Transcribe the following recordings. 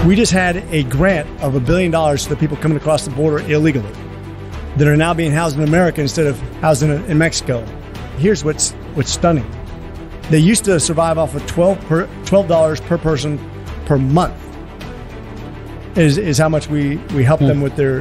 We just had a grant of $1 billion to the people coming across the border illegally that are now being housed in America instead of housed in Mexico. Here's what's stunning. They used to survive off of $12 per person per month is how much we help them with their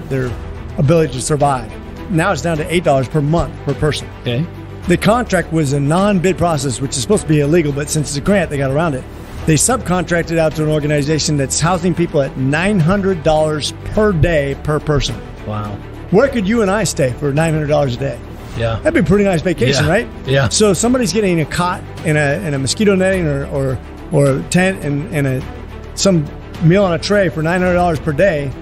ability to survive. Now it's down to $8 per month per person. Okay. The contract was a non-bid process, which is supposed to be illegal, but since it's a grant, they got around it. They subcontracted out to an organization that's housing people at $900 per day per person. Wow. Where could you and I stay for $900 a day? Yeah. That'd be a pretty nice vacation, right? Yeah. So somebody's getting a cot in a mosquito netting or a tent and some meal on a tray for $900 per day.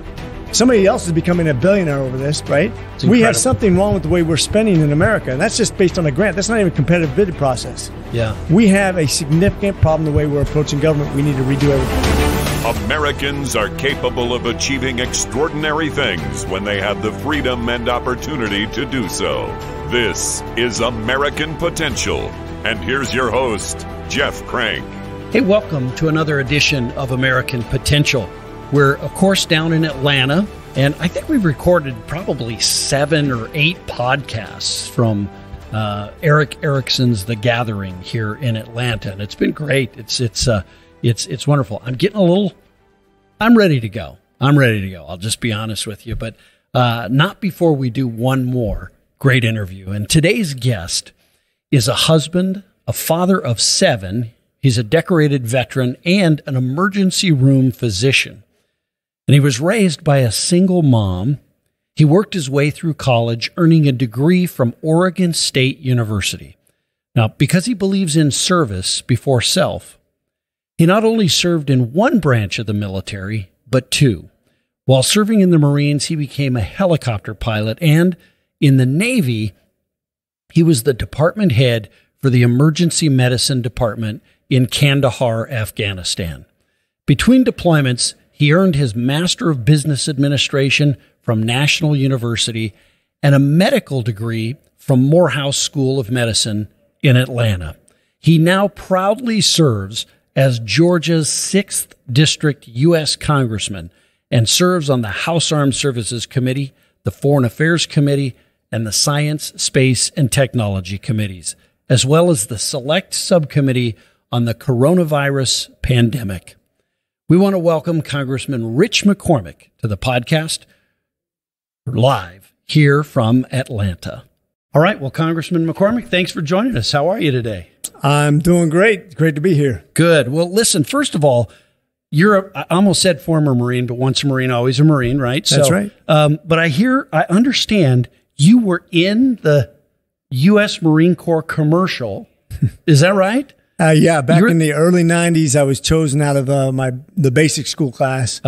Somebody else is becoming a billionaire over this, right? We have something wrong with the way we're spending in America, and that's just based on a grant. That's not even a competitive bid process. Yeah. We have a significant problem the way we're approaching government. We need to redo everything. Americans are capable of achieving extraordinary things when they have the freedom and opportunity to do so. This is American Potential. And here's your host, Jeff Crank. Hey, welcome to another edition of American Potential. We're, of course, down in Atlanta, and I think we've recorded probably 7 or 8 podcasts from Eric Erickson's The Gathering here in Atlanta, and it's been great. It's wonderful. I'm ready to go. I'll just be honest with you, but not before we do one more great interview. And today's guest is a husband, a father of 7. He's a decorated veteran and an emergency room physician. And he was raised by a single mom. He worked his way through college, earning a degree from Oregon State University. Now, because he believes in service before self, he not only served in one branch of the military, but 2. While serving in the Marines, he became a helicopter pilot, and in the Navy, he was the department head for the emergency medicine department in Kandahar, Afghanistan. Between deployments, he earned his Master of Business Administration from National University and a medical degree from Morehouse School of Medicine in Atlanta. He now proudly serves as Georgia's 6th District U.S. Congressman and serves on the House Armed Services Committee, the Foreign Affairs Committee, and the Science, Space, and Technology Committees, as well as the Select Subcommittee on the Coronavirus Pandemic. We want to welcome Congressman Rich McCormick to the podcast live here from Atlanta. All right. Well, Congressman McCormick, thanks for joining us. How are you today? I'm doing great. Great to be here. Good. Well, listen, first of all, I almost said former Marine, but once a Marine, always a Marine, right? That's right. But I understand you were in the U.S. Marine Corps commercial. Is that right? Yeah, back in the early 90s, I was chosen out of the basic school class.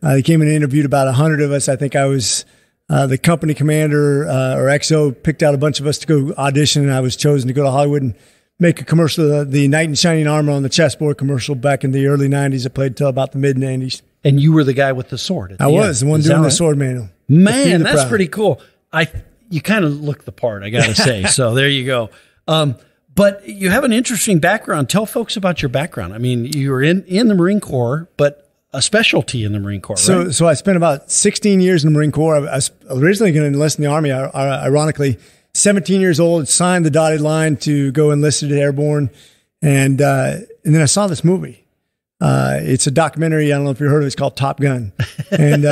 They came and interviewed about 100 of us. I think I was the company commander or XO, picked out a bunch of us to go audition, and I was chosen to go to Hollywood and make a commercial, the Knight in Shining Armor on the chessboard commercial back in the early 90s. I played till about the mid-90s. And you were the guy with the sword. I was the one doing the sword manual. Man, that's pretty cool. You kind of look the part, I got to say. So there you go. But you have an interesting background. Tell folks about your background. I mean, you were in the Marine Corps, but a specialty in the Marine Corps, right? So I spent about 16 years in the Marine Corps. I was originally going to enlist in the Army, ironically. 17 years old, signed the dotted line to go enlisted at Airborne. And then I saw this movie. It's a documentary. I don't know if you've heard of it. It's called Top Gun. And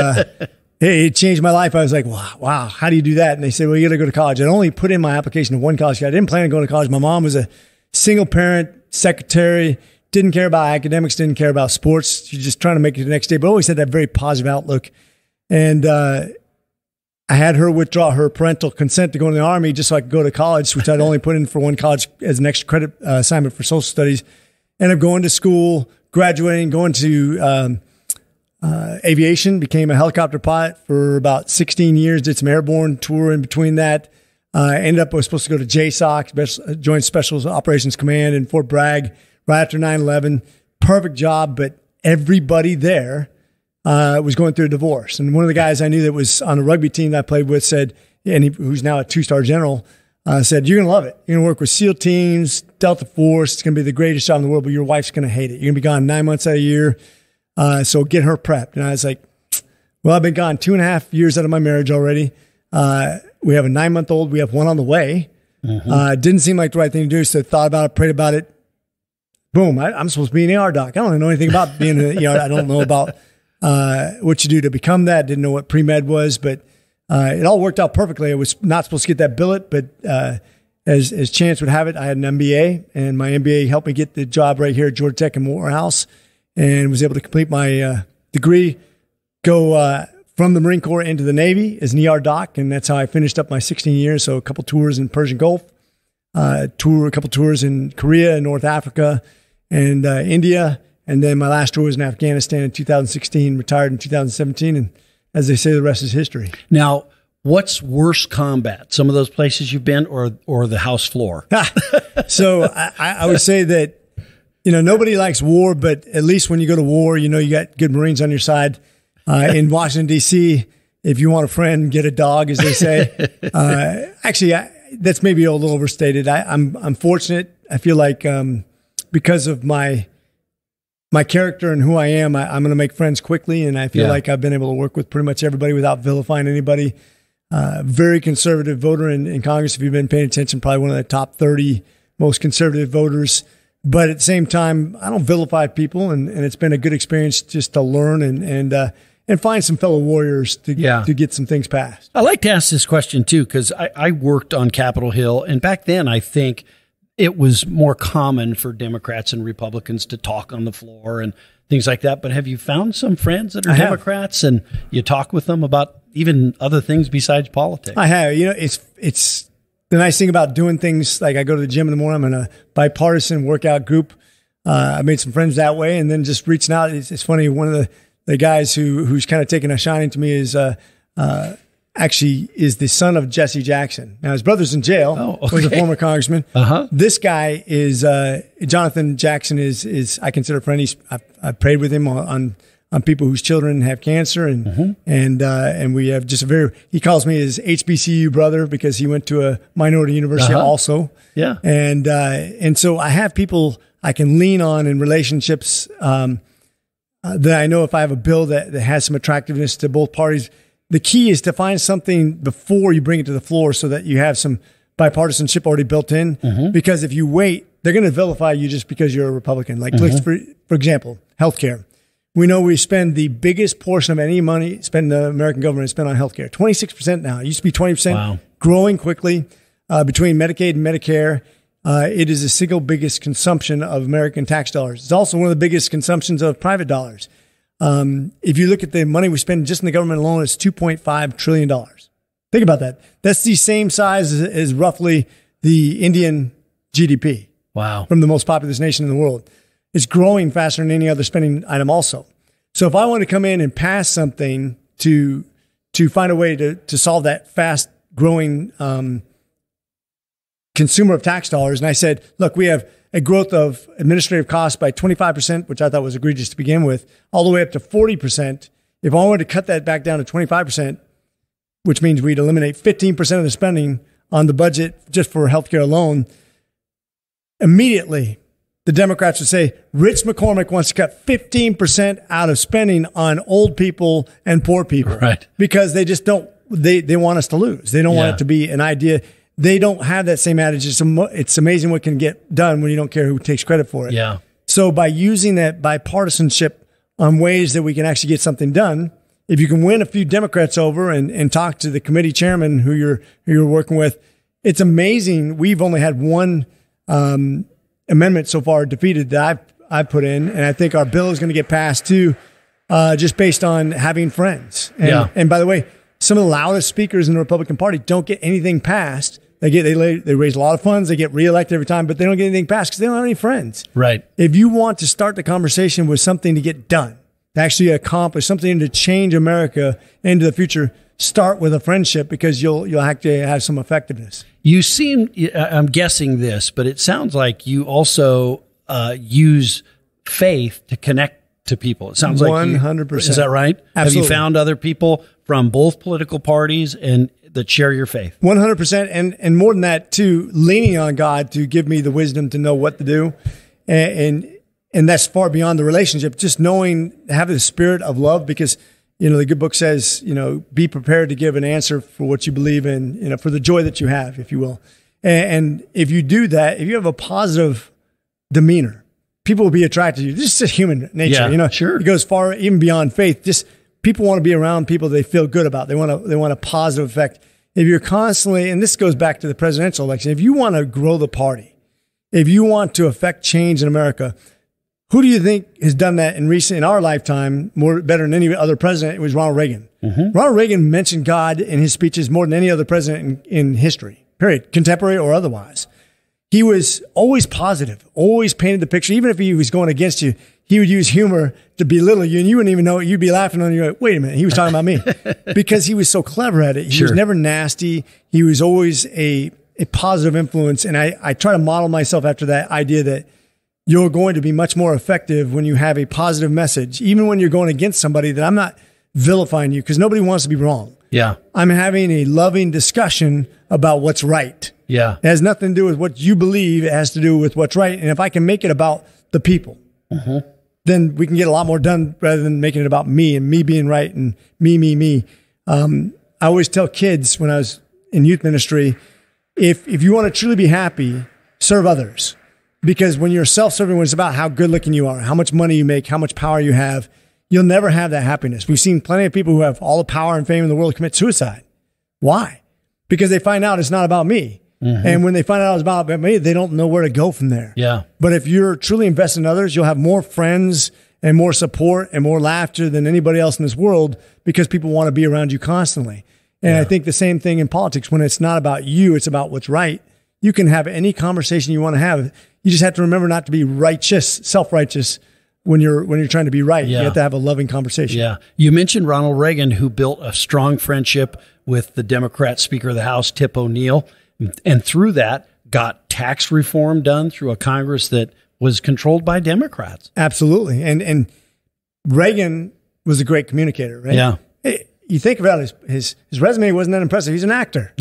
it changed my life. I was like, wow, how do you do that? And they said, well, you got to go to college. I only put in my application to one college. I didn't plan on going to college. My mom was a single parent, secretary, didn't care about academics, didn't care about sports. She was just trying to make it the next day, but always had that very positive outlook. And I had her withdraw her parental consent to go in the Army just so I could go to college, which I'd only put in for one college as an extra credit assignment for social studies. Ended up going to school, graduating, going to aviation, became a helicopter pilot for about 16 years, did some airborne tour in between that. I was supposed to go to JSOC, Joint Special Operations Command in Fort Bragg right after 9/11. Perfect job, but everybody there was going through a divorce. And one of the guys I knew that was on a rugby team that I played with said, who's now a 2-star general, said, you're going to love it. You're going to work with SEAL teams, Delta Force. It's going to be the greatest job in the world, but your wife's going to hate it. You're going to be gone 9 months out of the year. So get her prepped. And I was like, well, I've been gone 2.5 years out of my marriage already. We have a 9-month-old. We have one on the way. Didn't seem like the right thing to do. So thought about it, prayed about it. Boom. I'm supposed to be an ER doc. I don't know anything about being an ER. I don't know about what you do to become that. Didn't know what pre-med was, but it all worked out perfectly. I was not supposed to get that billet, but as chance would have it, I had an MBA, and my MBA helped me get the job right here at Georgia Tech in Morehouse, and was able to complete my degree, go from the Marine Corps into the Navy as an ER doc, and that's how I finished up my 16 years. So a couple tours in Persian Gulf, a couple tours in Korea and North Africa and India, and then my last tour was in Afghanistan in 2016, retired in 2017, and as they say, the rest is history. Now, what's worse combat? Some of those places you've been, or the house floor? So I would say that, nobody likes war, but at least when you go to war, you got good Marines on your side. In Washington, D.C., if you want a friend, get a dog, as they say. Actually, that's maybe a little overstated. I'm fortunate. I feel like because of my character and who I am, I'm going to make friends quickly, and I feel like I've been able to work with pretty much everybody without vilifying anybody. Very conservative voter in Congress. If you've been paying attention, probably one of the top 30 most conservative voters. But at the same time, I don't vilify people, and it's been a good experience just to learn and find some fellow warriors to get some things passed. I like to ask this question too, because I worked on Capitol Hill, and back then I think it was more common for Democrats and Republicans to talk on the floor and things like that. But have you found some friends that are Democrats and you talk with them about even other things besides politics? I have. It's the nice thing about doing things like I go to the gym in the morning. I'm in a bipartisan workout group. I made some friends that way, and then just reaching out. It's funny. One of the guys who's kind of taken a shining to me is actually is the son of Jesse Jackson. Now his brother's in jail. Oh, okay. Was a former congressman. This guy is Jonathan Jackson is I consider a friend. I prayed with him on people whose children have cancer, and we have just he calls me his HBCU brother because he went to a minority university also. Yeah. And so I have people I can lean on in relationships that I know if I have a bill that has some attractiveness to both parties. The key is to find something before you bring it to the floor so that you have some bipartisanship already built in. Because if you wait, they're going to vilify you just because you're a Republican. Like, for example, healthcare. We know we spend the biggest portion of any money spent in the American government is spent on healthcare. 26% now. It used to be 20%. Wow. Growing quickly between Medicaid and Medicare. It is the single biggest consumption of American tax dollars. It's also one of the biggest consumptions of private dollars. If you look at the money we spend just in the government alone, it's $2.5 trillion. Think about that. That's the same size as roughly the Indian GDP. Wow. From the most populous nation in the world. It's growing faster than any other spending item also. So if I want to come in and pass something to find a way to solve that fast growing consumer of tax dollars, and I said, look, we have a growth of administrative costs by 25%, which I thought was egregious to begin with, all the way up to 40%. If I wanted to cut that back down to 25%, which means we'd eliminate 15% of the spending on the budget just for healthcare alone, immediately the Democrats would say, Rich McCormick wants to cut 15% out of spending on old people and poor people. Right. Because they just don't, they want us to lose. They don't want it to be an idea. They don't have that same attitude. It's amazing what can get done when you don't care who takes credit for it. Yeah. So by using that bipartisanship on ways that we can actually get something done, if you can win a few Democrats over and talk to the committee chairman who you're working with, it's amazing. We've only had one amendment so far defeated that I've put in, and I think our bill is going to get passed too, just based on having friends. And by the way, some of the loudest speakers in the Republican Party don't get anything passed. They raise a lot of funds. They get reelected every time, but they don't get anything passed because they don't have any friends. Right. If you want to start the conversation with something to get done, to actually accomplish something to change America into the future, start with a friendship because you'll have to have some effectiveness. You seem, I'm guessing this, but it sounds like you also use faith to connect to people. It sounds like 100%. Is that right? Absolutely. Have you found other people from both political parties and that share your faith? 100%. And more than that, too, leaning on God to give me the wisdom to know what to do. And And that's far beyond the relationship. Just knowing, have the spirit of love, because, the good book says, be prepared to give an answer for what you believe in, for the joy that you have, if you will. And if you do that, if you have a positive demeanor, people will be attracted to you. This is just human nature, Sure. It goes far, even beyond faith. Just people want to be around people they feel good about. They want a positive effect. If you're constantly, and this goes back to the presidential election, if you want to grow the party, if you want to affect change in America, who do you think has done that in our lifetime better than any other president? It was Ronald Reagan. Mm-hmm. Ronald Reagan mentioned God in his speeches more than any other president in history, period, contemporary or otherwise. He was always positive, always painted the picture. Even if he was going against you, he would use humor to belittle you, and you wouldn't even know it. You'd be laughing on you. Like, wait a minute, he was talking about me, because he was so clever at it. He was never nasty. He was always a positive influence, and I try to model myself after that idea that you're going to be much more effective when you have a positive message, even when you're going against somebody. That I'm not vilifying you, because nobody wants to be wrong. Yeah, I'm having a loving discussion about what's right. Yeah, it has nothing to do with what you believe. It has to do with what's right. And if I can make it about the people, then we can get a lot more done rather than making it about me and me being right and me. I always tell kids when I was in youth ministry, if you want to truly be happy, serve others. Because when you're self-serving, when it's about how good looking you are, how much money you make, how much power you have, you'll never have that happiness. We've seen plenty of people who have all the power and fame in the world commit suicide. Why? Because they find out it's not about me. Mm-hmm. And when they find out it's about me, they don't know where to go from there. Yeah. But if you're truly invested in others, you'll have more friends and more support and more laughter than anybody else in this world, because people want to be around you constantly. And I think the same thing in politics. When it's not about you, it's about what's right. You can have any conversation you want to have. You just have to remember not to be righteous, self-righteous when you're trying to be right. Yeah. You have to have a loving conversation. Yeah. You mentioned Ronald Reagan, who built a strong friendship with the Democrat Speaker of the House, Tip O'Neill, and through that got tax reform done through a Congress that was controlled by Democrats. Absolutely. And Reagan was a great communicator, right? Yeah. You think about his resume wasn't that impressive. He's an actor.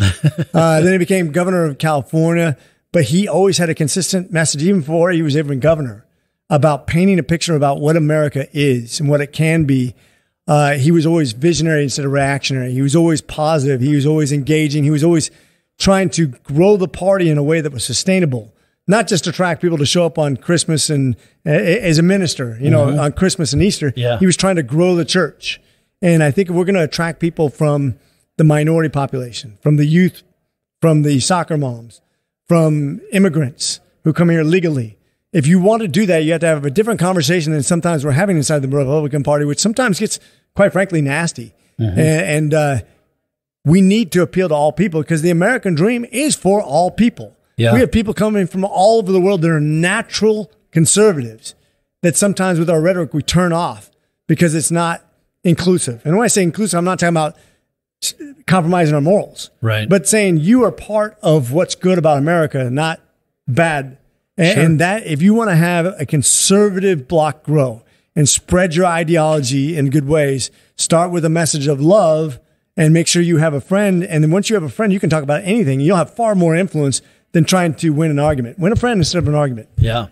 Then he became governor of California, but he always had a consistent message, even before he was even governor, about painting a picture about what America is and what it can be. He was always visionary instead of reactionary. He was always positive. He was always engaging. He was always trying to grow the party in a way that was sustainable, not just attract people to show up on Christmas and as a minister, on Christmas and Easter. Yeah. He was trying to grow the church. And I think if we're going to attract people from the minority population, from the youth, from the soccer moms, from immigrants who come here legally, if you want to do that, you have to have a different conversation than sometimes we're having inside the Republican Party, which sometimes gets, quite frankly, nasty. Mm-hmm. And we need to appeal to all people, because the American dream is for all people. Yeah. We have people coming from all over the world that are natural conservatives that sometimes with our rhetoric we turn off because it's not inclusive. And when I say inclusive, I'm not talking about compromising our morals, right? But saying you are part of what's good about America, not bad. And that if you want to have a conservative bloc grow and spread your ideology in good ways, start with a message of love and make sure you have a friend. And then once you have a friend, you can talk about anything. You'll have far more influence than trying to win an argument. Win a friend instead of an argument. Yeah,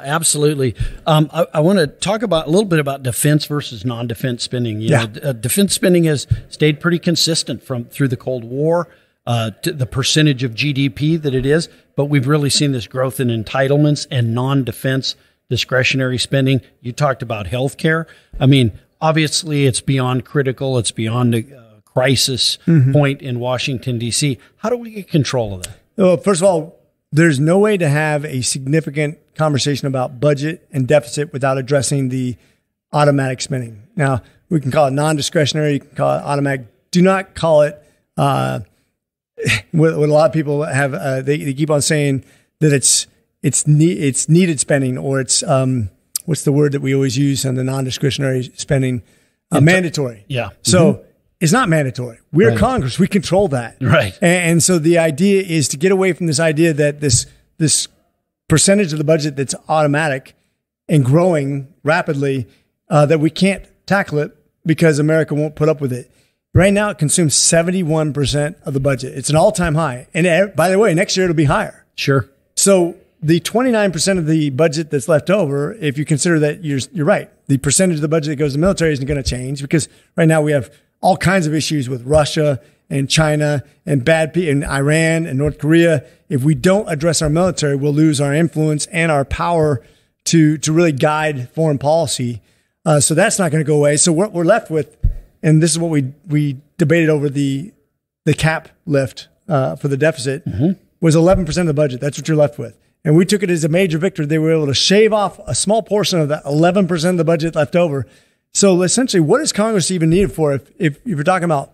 absolutely. I want to talk about a little bit about defense versus non-defense spending. You know, defense spending has stayed pretty consistent through the Cold War, to the percentage of GDP that it is, but we've really seen this growth in entitlements and non-defense discretionary spending. You talked about healthcare. I mean, obviously it's beyond critical. It's beyond a crisis point in Washington, D.C. How do we get control of that? Well, first of all, there's no way to have a significant conversation about budget and deficit without addressing the automatic spending. Now, we can call it non-discretionary, you can call it automatic. Do not call it what a lot of people have. They keep on saying that it's needed spending, or it's what's the word that we always use on the non-discretionary spending? Mandatory. Yeah. So. It's not mandatory. We're Congress. We control that. Right. And so the idea is to get away from this idea that this percentage of the budget that's automatic and growing rapidly, that we can't tackle it because America won't put up with it. Right now, it consumes 71% of the budget. It's an all-time high. And by the way, next year it'll be higher. Sure. So the 29% of the budget that's left over, if you consider that you're right, the percentage of the budget that goes to the military isn't going to change, because right now we have all kinds of issues with Russia and China and and Iran and North Korea. If we don't address our military, we'll lose our influence and our power to really guide foreign policy. So that's not going to go away. So what we're left with, and this is what we debated over the cap lift for the deficit, was 11% of the budget. That's what you're left with. And we took it as a major victory. They were able to shave off a small portion of that 11% of the budget left over. So essentially, what is Congress even needed for if you're talking about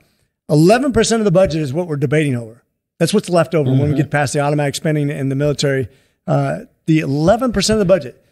11% of the budget is what we're debating over? That's what's left over when we get past the automatic spending and the military. The 11% of the budget.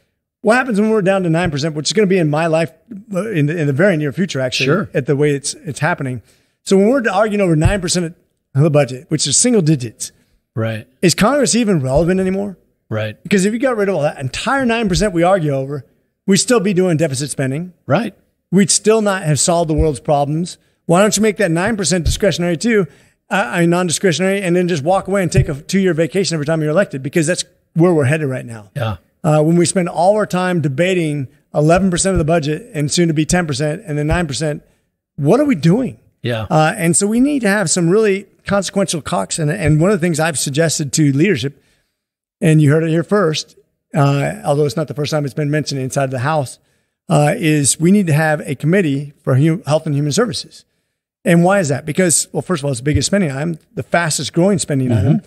What happens when we're down to 9%, which is going to be in my life in the very near future, actually, at the way it's happening. So when we're arguing over 9% of the budget, which is single digits, right? Is Congress even relevant anymore? Right. Because if you got rid of all that entire 9% we argue over, we'd still be doing deficit spending. Right. We'd still not have solved the world's problems. Why don't you make that 9% discretionary too, non-discretionary, and then just walk away and take a 2-year vacation every time you're elected? Because that's where we're headed right now. Yeah. When we spend all our time debating 11% of the budget and soon to be 10% and then 9%, what are we doing? Yeah. And so we need to have some really consequential talks. And one of the things I've suggested to leadership, and you heard it here first, although it's not the first time it's been mentioned inside the House, is we need to have a committee for health and human services. And why is that? Because, well, first of all, it's the biggest spending item, the fastest growing spending item.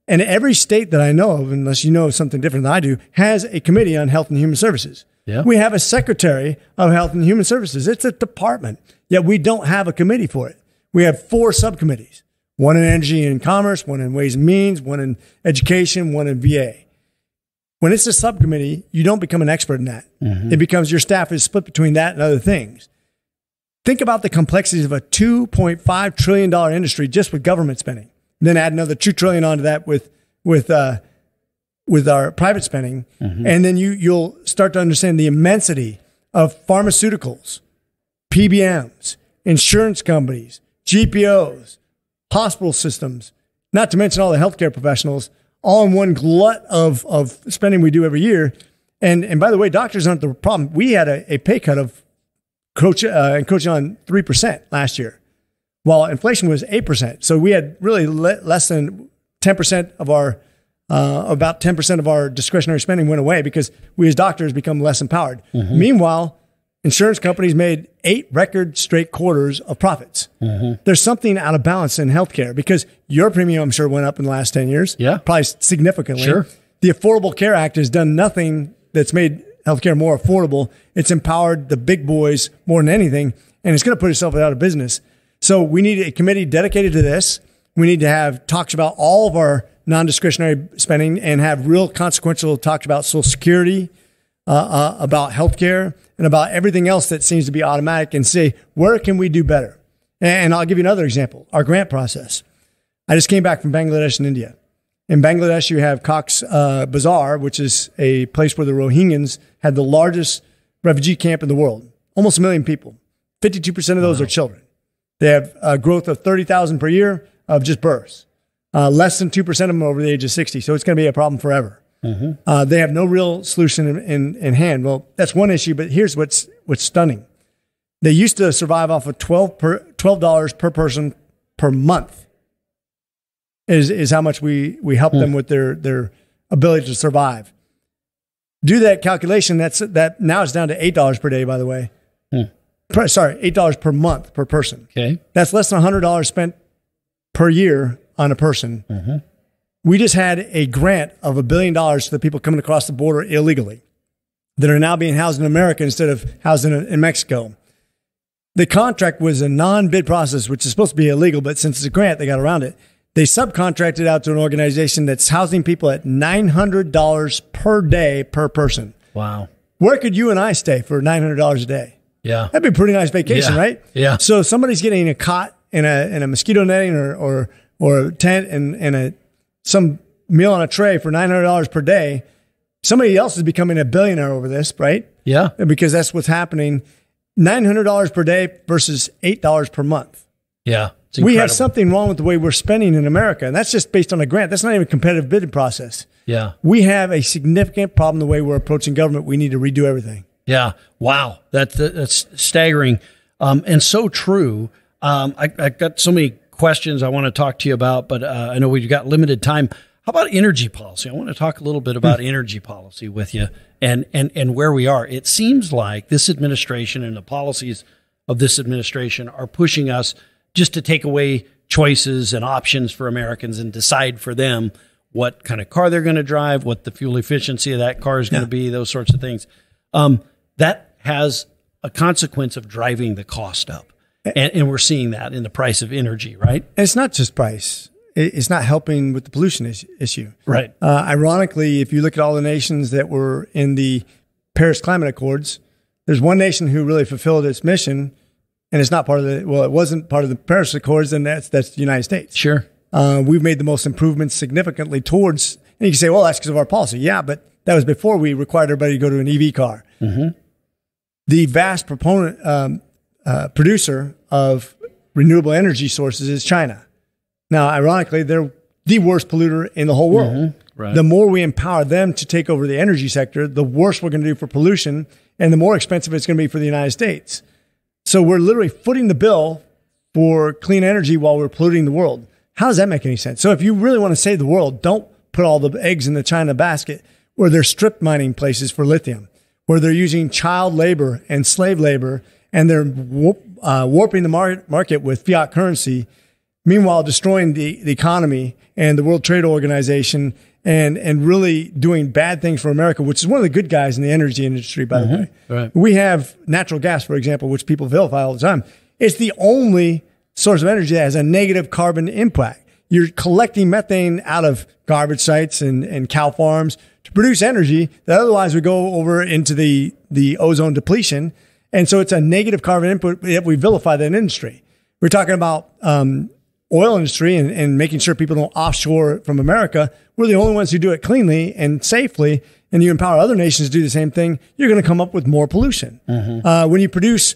And every state that I know of, unless you know something different than I do, has a committee on health and human services. Yeah. We have a secretary of health and human services. It's a department, yet we don't have a committee for it. We have 4 subcommittees, one in energy and commerce, one in ways and means, one in education, one in VA. When it's a subcommittee, you don't become an expert in that. It becomes your staff is split between that and other things. Think about the complexities of a $2.5 trillion industry just with government spending. Then add another $2 trillion onto that with our private spending, and then you'll start to understand the immensity of pharmaceuticals, PBMs, insurance companies, GPOs, hospital systems, not to mention all the healthcare professionals, all in one glut of spending we do every year. And by the way, doctors aren't the problem. We had a pay cut of encroaching on 3% last year, while inflation was 8%. So we had really less than 10% of our, about 10% of our discretionary spending went away because we as doctors become less empowered. Meanwhile, insurance companies made 8 record straight quarters of profits. There's something out of balance in healthcare because your premium, I'm sure, went up in the last 10 years. Yeah. Probably significantly. Sure. The Affordable Care Act has done nothing that's made healthcare more affordable. It's empowered the big boys more than anything, and it's going to put itself out of business. So we need a committee dedicated to this. We need to have talks about all of our non-discretionary spending and have real consequential talks about Social Security, about healthcare, and about everything else that seems to be automatic, and say, where can we do better? And I'll give you another example, our grant process. I just came back from Bangladesh and India. In Bangladesh, you have Cox's Bazar, which is a place where the Rohingyas had the largest refugee camp in the world, almost 1 million people. 52% of those are children. They have a growth of 30,000 per year of just births. Less than 2% of them are over the age of 60, so it's going to be a problem forever. They have no real solution in hand. Well, that's one issue, but here's what's stunning. They used to survive off of $12 per person per month is how much we help them with their ability to survive. Do that calculation, that now it's down to $8 per day, by the way. Sorry, $8 per month per person. Okay. That's less than $100 spent per year on a person. We just had a grant of $1 billion to the people coming across the border illegally that are now being housed in America instead of housed in Mexico. The contract was a non-bid process, which is supposed to be illegal, but since it's a grant, they got around it. They subcontracted out to an organization that's housing people at $900 per day per person. Wow. Where could you and I stay for $900 a day? Yeah. That'd be a pretty nice vacation, right? Yeah. So somebody's getting a cot in a mosquito netting or a tent and some meal on a tray for $900 per day. Somebody else is becoming a billionaire over this, right? Yeah. Because that's what's happening. $900 per day versus $8 per month. Yeah. We have something wrong with the way we're spending in America. And that's just based on a grant. That's not even a competitive bidding process. Yeah. We have a significant problem the way we're approaching government. We need to redo everything. Yeah. Wow. That's staggering. And so true. I got so many questions I want to talk to you about, but I know we've got limited time. How about energy policy? I want to talk a little bit about energy policy with you and where we are. It seems like this administration and the policies of this administration are pushing us just to take away choices and options for Americans and decide for them what kind of car they're going to drive, what the fuel efficiency of that car is going to be, those sorts of things. That has a consequence of driving the cost up. And we're seeing that in the price of energy, right? And it's not just price. It's not helping with the pollution issue. Right. Ironically, if you look at all the nations that were in the Paris Climate Accords, there's one nation who really fulfilled its mission, and it's not part of it wasn't part of the Paris Accords, and that's the United States. Sure. We've made the most improvements significantly towards, and you can say, well, that's because of our policy. Yeah, but that was before we required everybody to go to an EV car. Mm-hmm. The vast producer of renewable energy sources is China. Now, ironically, they're the worst polluter in the whole world. Mm-hmm. Right. The more we empower them to take over the energy sector, the worse we're going to do for pollution, and the more expensive it's going to be for the United States. So we're literally footing the bill for clean energy while we're polluting the world. How does that make any sense? So if you really want to save the world, don't put all the eggs in the China basket where they're strip mining places for lithium, where they're using child labor and slave labor, and they're warping the market with fiat currency, meanwhile destroying the economy and the World Trade Organization and really doing bad things for America, which is one of the good guys in the energy industry, by the way. Right. We have natural gas, for example, which people vilify all the time. It's the only source of energy that has a negative carbon impact. You're collecting methane out of garbage sites and cow farms to produce energy that otherwise would go over into the ozone depletion. And so it's a negative carbon input, yet we vilify that industry. We're talking about oil industry and making sure people don't offshore from America. We're the only ones who do it cleanly and safely, and you empower other nations to do the same thing, you're going to come up with more pollution. Mm-hmm. When you produce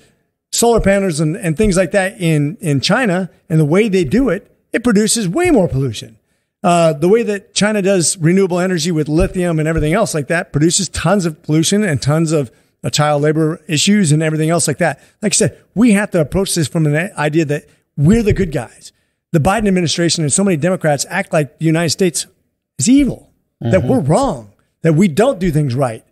solar panels and things like that in China, and the way they do it, it produces way more pollution. The way that China does renewable energy with lithium and everything else like that produces tons of pollution and tons of child labor issues and everything else like that. Like I said, we have to approach this from an idea that we're the good guys. The Biden administration and so many Democrats act like the United States is evil, that we're wrong, that we don't do things right.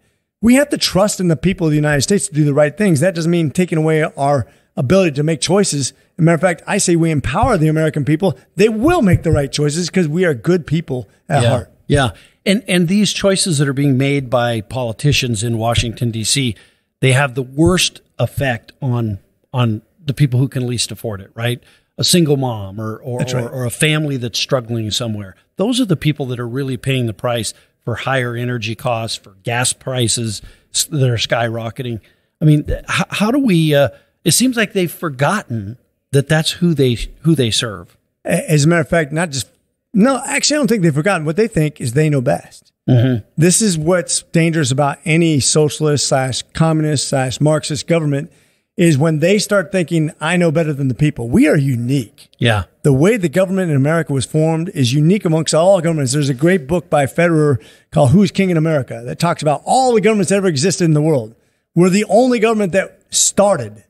We have to trust in the people of the United States to do the right things. That doesn't mean taking away our ability to make choices. As a matter of fact, I say we empower the American people. They will make the right choices because we are good people at heart. Yeah. And these choices that are being made by politicians in Washington, D.C., they have the worst effect on the people who can least afford it, right? A single mom or a family that's struggling somewhere. Those are the people that are really paying the price for higher energy costs, for gas prices that are skyrocketing. I mean, how do we? It seems like they've forgotten that that's who they serve. As a matter of fact, actually, I don't think they've forgotten. What they think is they know best. Mm-hmm. This is what's dangerous about any socialist / communist / Marxist government is when they start thinking, I know better than the people. We are unique. Yeah. The way the government in America was formed is unique amongst all governments. There's a great book by Federer called Who's King in America that talks about all the governments that ever existed in the world. We're the only government that started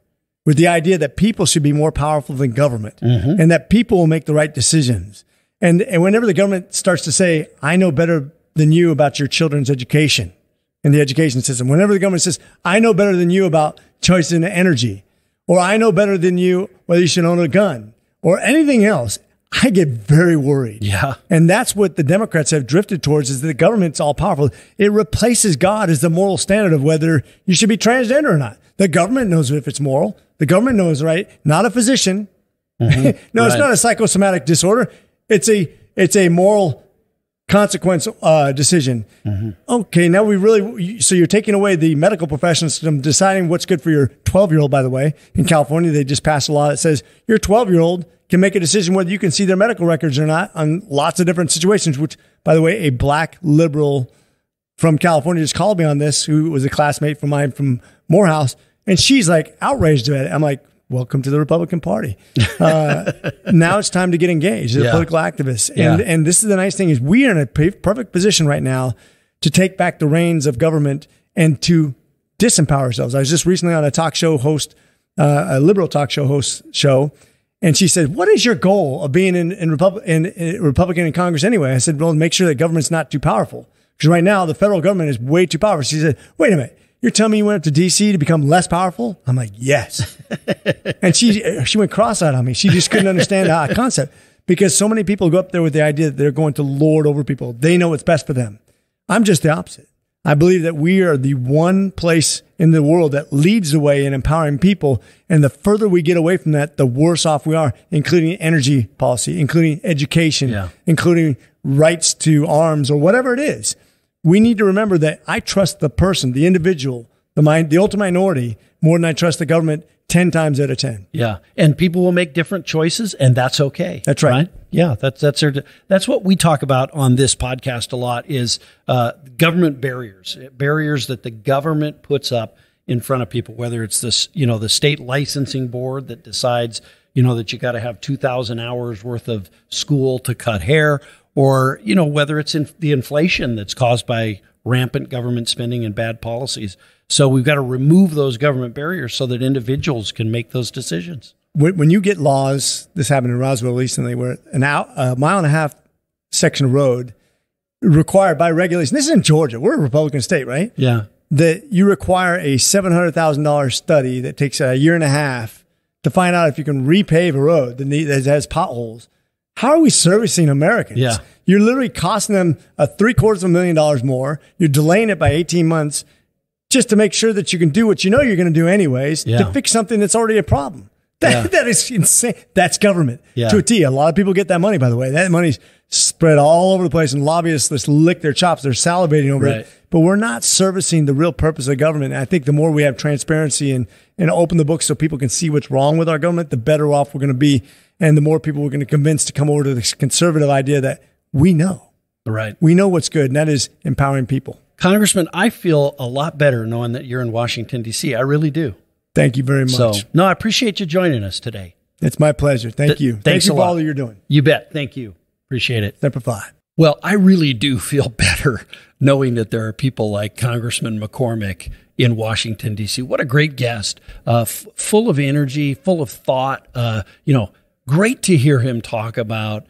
with the idea that people should be more powerful than government and that people will make the right decisions. And whenever the government starts to say, I know better than you about your children's education in the education system, whenever the government says, I know better than you about choice in energy, or I know better than you whether you should own a gun or anything else, I get very worried. Yeah. And that's what the Democrats have drifted towards is that the government's all powerful. It replaces God as the moral standard of whether you should be transgender or not. The government knows if it's moral. The government knows, right? Not a physician. Mm-hmm. No, It's not a psychosomatic disorder. It's a moral consequence decision. Mm-hmm. Okay, now so you're taking away the medical professions from deciding what's good for your 12-year-old, by the way. In California, they just passed a law that says your 12-year-old can make a decision whether you can see their medical records or not on lots of different situations, which, by the way, a black liberal from California just called me on this, who was a classmate from mine from Morehouse, and she's like outraged at it. I'm like, welcome to the Republican Party. Now it's time to get engaged as a political activist. And this is the nice thing is we are in a perfect position right now to take back the reins of government and to disempower ourselves. I was just recently on a talk show host, a liberal talk show host show, and she said, what is your goal of being in Republican in Congress anyway? I said, well, make sure that government's not too powerful. Because right now, the federal government is way too powerful. She said, wait a minute. You're telling me you went up to D.C. to become less powerful? I'm like, yes. And she went cross-eyed on me. She just couldn't understand the concept. Because so many people go up there with the idea that they're going to lord over people. They know what's best for them. I'm just the opposite. I believe that we are the one place in the world that leads the way in empowering people. And the further we get away from that, the worse off we are, including energy policy, including education, including rights to arms or whatever it is. We need to remember that I trust the person, the individual, the ultimate minority, more than I trust the government 10 times out of 10. Yeah. And people will make different choices, and that's okay. That's right. Yeah. That's what we talk about on this podcast a lot is government barriers that the government puts up in front of people, whether it's this, the state licensing board that decides, that you got to have 2,000 hours worth of school to cut hair, or, whether it's the inflation that's caused by rampant government spending and bad policies. So we've got to remove those government barriers so that individuals can make those decisions. When you get laws, this happened in Roswell recently, where a 1.5 mile section of road required by regulation, this is in Georgia, we're a Republican state, right? Yeah. That you require a $700,000 study that takes a year and a half to find out if you can repave a road that has potholes. How are we servicing Americans? Yeah. You're literally costing them $750,000 more. You're delaying it by 18 months just to make sure that you can do what you're going to do anyways to fix something that's already a problem. That is insane. That's government to a T. A lot of people get that money, by the way. That money's spread all over the place, and lobbyists just lick their chops. They're salivating over it. But we're not servicing the real purpose of government. And I think the more we have transparency and open the book so people can see what's wrong with our government, the better off we're going to be. And the more people we're going to convince to come over to this conservative idea that we know. Right. We know what's good, and that is empowering people. Congressman, I feel a lot better knowing that you're in Washington, D.C. I really do. Thank you very much. No, I appreciate you joining us today. It's my pleasure. Thank you. Thanks for a lot. all that you're doing. You bet. Thank you. Appreciate it. Semper Fi. Well, I really do feel better knowing that there are people like Congressman McCormick in Washington, D.C. What a great guest. Full of energy, full of thought. Great to hear him talk about,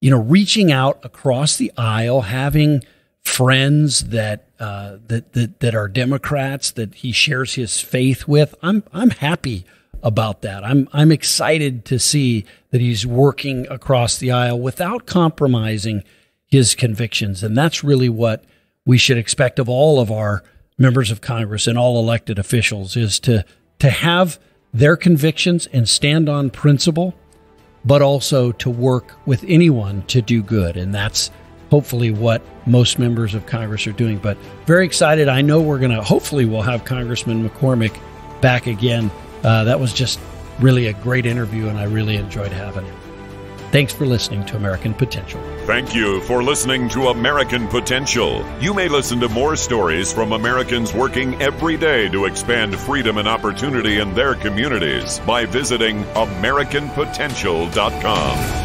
reaching out across the aisle, having friends that are Democrats that he shares his faith with. I'm happy about that. I'm excited to see that he's working across the aisle without compromising his convictions. And that's really what we should expect of all of our members of Congress and all elected officials, is to have their convictions and stand on principle, but also to work with anyone to do good. And that's hopefully what most members of Congress are doing. But very excited. I know hopefully we'll have Congressman McCormick back again. That was just really a great interview, and I really enjoyed having him. Thanks for listening to American Potential. Thank you for listening to American Potential. You may listen to more stories from Americans working every day to expand freedom and opportunity in their communities by visiting AmericanPotential.com.